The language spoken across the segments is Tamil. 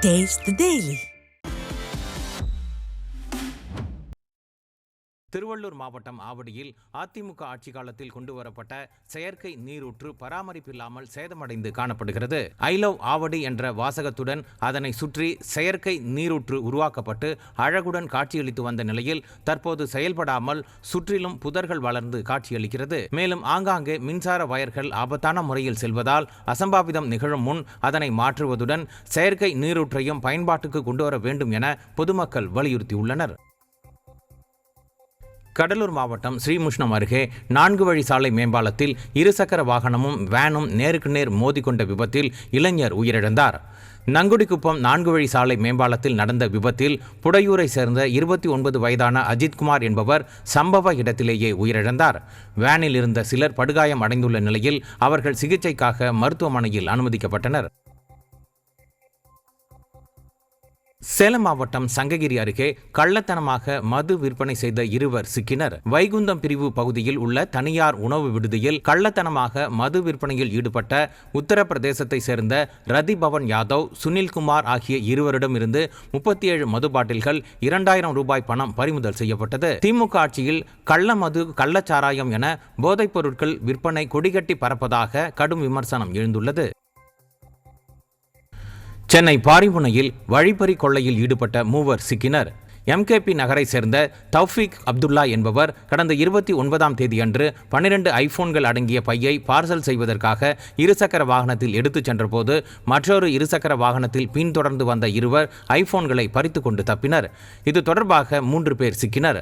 Taste the Daily. திருவள்ளூர் மாவட்டம் ஆவடியில் அதிமுக ஆட்சி காலத்தில் கொண்டுவரப்பட்ட செயற்கை நீரூற்று பராமரிப்பில்லாமல் சேதமடைந்து காணப்படுகிறது. ஐ லவ் ஆவடி என்ற வாசகத்துடன் அதனை சுற்றி செயற்கை நீரூற்று உருவாக்கப்பட்டு அழகுடன் காட்சியளித்து வந்த நிலையில் தற்போது செயல்படாமல் சுற்றிலும் புதர்கள் வளர்ந்து காட்சியளிக்கிறது. மேலும் ஆங்காங்கே மின்சார வயர்கள் ஆபத்தான முறையில் செல்வதால் அசம்பாவிதம் நிகழும் முன் அதனை மாற்றுவதுடன் செயற்கை நீரூற்றையும் பயன்பாட்டுக்கு கொண்டுவர வேண்டும் என பொதுமக்கள் வலியுறுத்தியுள்ளனர். கடலூர் மாவட்டம் ஸ்ரீமுஷ்ணம் அருகே 4 வழி சாலை மேம்பாலத்தில் இருசக்கர வாகனமும் வேனும் நேருக்கு நேர் மோதிக்கொண்ட விபத்தில் இளைஞர் உயிரிழந்தார். நங்குடிக்குப்பம் 4 வழி சாலை மேம்பாலத்தில் நடந்த விபத்தில் புடையூரை சேர்ந்த 29 வயதான அஜித்குமார் என்பவர் சம்பவ இடத்திலேயே உயிரிழந்தார். வேனில் இருந்த சிலர் படுகாயம் அடைந்துள்ள நிலையில் அவர்கள் சிகிச்சைக்காக மருத்துவமனையில் அனுமதிக்கப்பட்டனர். சேலம் மாவட்டம் சங்ககிரி அருகே கள்ளத்தனமாக மது விற்பனை செய்த இருவர் சிக்கினர். வைகுந்தம் பிரிவு பகுதியில் உள்ள தனியார் உணவு விடுதியில் கள்ளத்தனமாக மது விற்பனையில் ஈடுபட்ட உத்தரப்பிரதேசத்தை சேர்ந்த ரதிபவன் யாதவ், சுனில்குமார் ஆகிய இருவரிடம் இருந்து 37 மது பாட்டில்கள் 2000 ரூபாய் பணம் பறிமுதல் செய்யப்பட்டது. திமுக ஆட்சியில் கள்ள மது, கள்ளச்சாராயம் என போதைப் பொருட்கள் விற்பனை கொடிகட்டி பறப்பதாக கடும் விமர்சனம் எழுந்துள்ளது. சென்னை பாரிமுனையில் வழிப்பறி கொள்ளையில் ஈடுபட்ட 3 சிக்கினர். MKP நகரை சேர்ந்த தௌஃபிக் அப்துல்லா என்பவர் கடந்த 29ஆம் தேதியன்று 12 ஐபோன்கள் அடங்கிய பையை பார்சல் செய்வதற்காக இருசக்கர வாகனத்தில் எடுத்துச் சென்றபோது மற்றொரு இருசக்கர வாகனத்தில் பின்தொடர்ந்து வந்த இருவர் ஐபோன்களை பறித்து கொண்டு தப்பினர். இது தொடர்பாக 3 பேர் சிக்கினர்.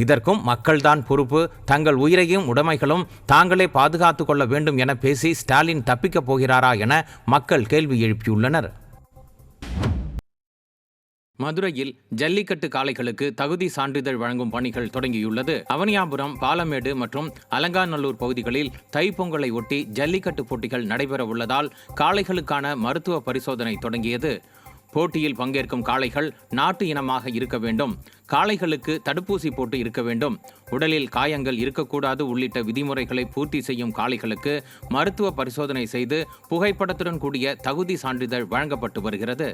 இதற்கும் மக்கள்தான் பொறுப்பு, தங்கள் உயிரையும் உடைமைகளும் தாங்களே பாதுகாத்துக் கொள்ள வேண்டும் என பேசி ஸ்டாலின் தப்பிக்கப் போகிறாரா என மக்கள் கேள்வி எழுப்பியுள்ளனர். மதுரையில் ஜல்லிக்கட்டு காளைகளுக்கு தகுதி சான்றிதழ் வழங்கும் பணிகள் தொடங்கியுள்ளது. அவனியாபுரம், பாலமேடு மற்றும் அலங்காநல்லூர் பகுதிகளில் தைப்பொங்கலை ஒட்டி ஜல்லிக்கட்டு போட்டிகள் நடைபெற உள்ளதால் காளைகளுக்கான மருத்துவ பரிசோதனை தொடங்கியது. போட்டியில் பங்கேற்கும் காளைகள் நாட்டு இனமாக இருக்க வேண்டும், காளைகளுக்கு தடுப்பூசி போட்டு இருக்க வேண்டும், உடலில் காயங்கள் இருக்கக்கூடாது உள்ளிட்ட விதிமுறைகளை பூர்த்தி செய்யும் காளைகளுக்கு மருத்துவ பரிசோதனை செய்து புகைப்படத்துடன் கூடிய தகுதி சான்றிதழ் வழங்கப்பட்டு வருகிறது.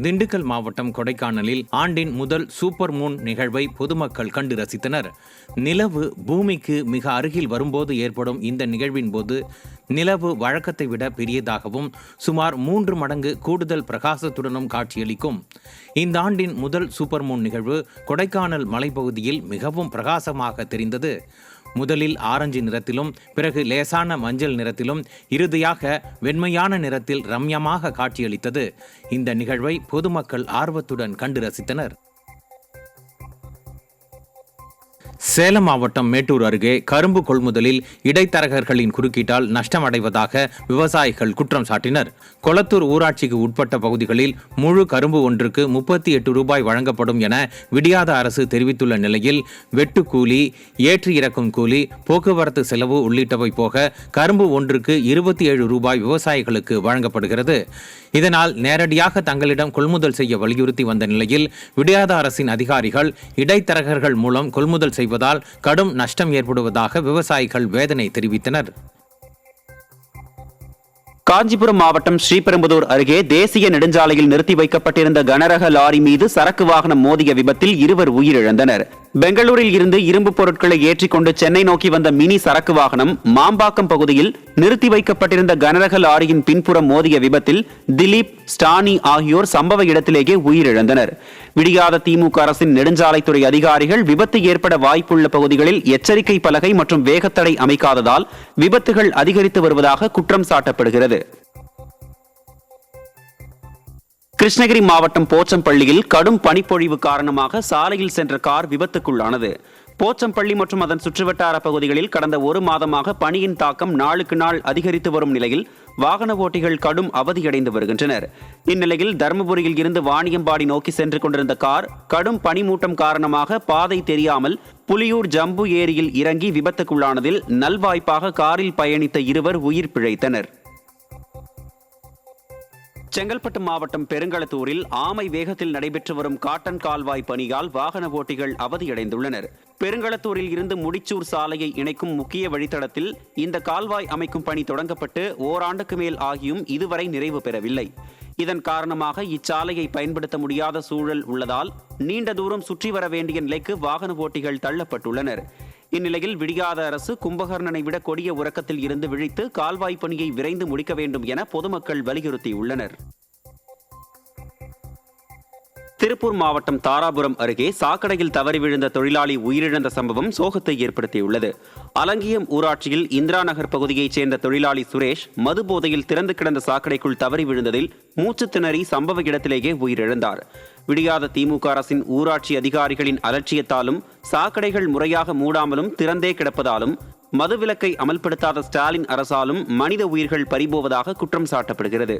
திண்டுக்கல் மாவட்டம் கொடைக்கானலில் ஆண்டின் முதல் சூப்பர் மூன் நிகழ்வை பொதுமக்கள் கண்டு ரசித்தனர். நிலவு பூமிக்கு மிக அருகில் வரும்போது ஏற்படும் இந்த நிகழ்வின் போது நிலவு வழக்கத்தை விட பெரியதாகவும் சுமார் 3 மடங்கு கூடுதல் பிரகாசத்துடனும் காட்சியளிக்கும். இந்த ஆண்டின் முதல் சூப்பர் மூன் நிகழ்வு கொடைக்கானல் மலைப்பகுதியில் மிகவும் பிரகாசமாக தெரிந்தது. முதலில் ஆரஞ்சு நிறத்திலும், பிறகு லேசான மஞ்சள் நிறத்திலும், இறுதியாக வெண்மையான நிறத்தில் ரம்யமாக காட்சியளித்தது. இந்த நிகழ்வை பொதுமக்கள் ஆர்வத்துடன் கண்டு ரசித்தனர். சேலம் மாவட்டம் மேட்டூர் அருகே கரும்பு கொள்முதலில் இடைத்தரகர்களின் குறுக்கீட்டால் நஷ்டமடைவதாக விவசாயிகள் குற்றம் சாட்டினர். கொளத்தூர் ஊராட்சிக்கு உட்பட்ட பகுதிகளில் முழு கரும்பு ஒன்றுக்கு 38 ரூபாய் வழங்கப்படும் என விடியாத அரசு தெரிவித்துள்ள நிலையில் வெட்டுக்கூலி, ஏற்றி இறக்கும் கூலி, போக்குவரத்து செலவு உள்ளிட்டவை போக கரும்பு ஒன்றுக்கு 27 ரூபாய் விவசாயிகளுக்கு வழங்கப்படுகிறது. இதனால் நேரடியாக தங்களிடம் கொள்முதல் செய்ய வலியுறுத்தி வந்த நிலையில் விடியாத அரசின் அதிகாரிகள் இடைத்தரகர்கள் மூலம் கொள்முதல் செய்வதால் கடும் நஷ்டம் ஏற்படுவதாக விவசாயிகள் வேதனை தெரிவித்தனர். காஞ்சிபுரம் மாவட்டம் ஸ்ரீபெரும்புதூர் அருகே தேசிய நெடுஞ்சாலையில் நிறுத்தி வைக்கப்பட்டிருந்த கனரக லாரி மீது சரக்கு வாகனம் மோதிய விபத்தில் 2 உயிரிழந்தனர். பெங்களூரில் இருந்து இரும்பு பொருட்களை ஏற்றிக்கொண்டு சென்னை நோக்கி வந்த மினி சரக்கு வாகனம் மாம்பாக்கம் பகுதியில் நிறுத்தி வைக்கப்பட்டிருந்த கனரக லாரியின் பின்புறம் மோதிய விபத்தில் திலீப், ஸ்டானி ஆகியோர் சம்பவ இடத்திலேயே உயிரிழந்தனர். விடியாத திமுக அரசின் நெடுஞ்சாலைத்துறை அதிகாரிகள் விபத்து ஏற்பட வாய்ப்புள்ள பகுதிகளில் எச்சரிக்கை பலகை மற்றும் வேகத்தடை அமைக்காததால் விபத்துகள் அதிகரித்து வருவதாக குற்றம் சாட்டப்படுகிறது. கிருஷ்ணகிரி மாவட்டம் போச்சம்பள்ளியில் கடும் பனிப்பொழிவு காரணமாக சாலையில் சென்ற கார் விபத்துக்குள்ளானது. போச்சம்பள்ளி மற்றும் அதன் சுற்றுவட்டார பகுதிகளில் கடந்த 1 மாதமாக பனியின் தாக்கம் நாளுக்கு நாள் அதிகரித்து வரும் நிலையில் வாகன ஓட்டிகள் கடும் அவதியடைந்து வருகின்றனர். இந்நிலையில் தருமபுரியில் இருந்து வாணியம்பாடி நோக்கி சென்று கொண்டிருந்த கார் கடும் பனிமூட்டம் காரணமாக பாதை தெரியாமல் புலியூர் ஜம்பு ஏரியில் இறங்கி விபத்துக்குள்ளானதில் நல்வாய்ப்பாக காரில் பயணித்த 2 உயிர் பிழைத்தனர். செங்கல்பட்டு மாவட்டம் பெருங்களத்தூரில் ஆமை வேகத்தில் நடைபெற்று வரும் காட்டன் கால்வாய் பணியால் வாகன ஓட்டிகள் அவதியடைந்துள்ளனர். பெருங்களத்தூரில் இருந்து முடிச்சூர் சாலையை இணைக்கும் முக்கிய வழித்தடத்தில் இந்த கால்வாய் அமைக்கும் பணி தொடங்கப்பட்டு ஓராண்டுக்கு மேல் ஆகியும் இதுவரை நிறைவு பெறவில்லை. இதன் காரணமாக இச்சாலையை பயன்படுத்த முடியாத சூழல் உள்ளதால் நீண்ட தூரம் சுற்றி வர வேண்டிய நிலைக்கு வாகன ஓட்டிகள் தள்ளப்பட்டுள்ளனர். இந்நிலையில் விடியாத அரசு கும்பகர்ணனை விட கொடிய உறக்கத்தில் இருந்து விழித்து கால்வாய் பணியை விரைந்து முடிக்க வேண்டும் என பொதுமக்கள் வலியுறுத்தியுள்ளனர். திருப்பூர் மாவட்டம் தாராபுரம் அருகே சாக்கடையில் தவறி விழுந்த தொழிலாளி உயிரிழந்த சம்பவம் சோகத்தை ஏற்படுத்தியுள்ளது. அலங்கியம் ஊராட்சியில் இந்திரா நகர் பகுதியைச் சேர்ந்த தொழிலாளி சுரேஷ் மது போதையில் திறந்து கிடந்த சாக்கடைக்குள் தவறி விழுந்ததில் மூச்சு திணறி சம்பவ இடத்திலேயே உயிரிழந்தார். விடியாத திமுக அரசின் ஊராட்சி அதிகாரிகளின் அலட்சியத்தாலும் சாக்கடைகள் முறையாக மூடாமலும் திறந்தே கிடப்பதாலும் மதுவிலக்கை அமல்படுத்தாத ஸ்டாலின் அரசாலும் மனித உயிர்கள் பறிபோவதாக குற்றம் சாட்டப்படுகிறது.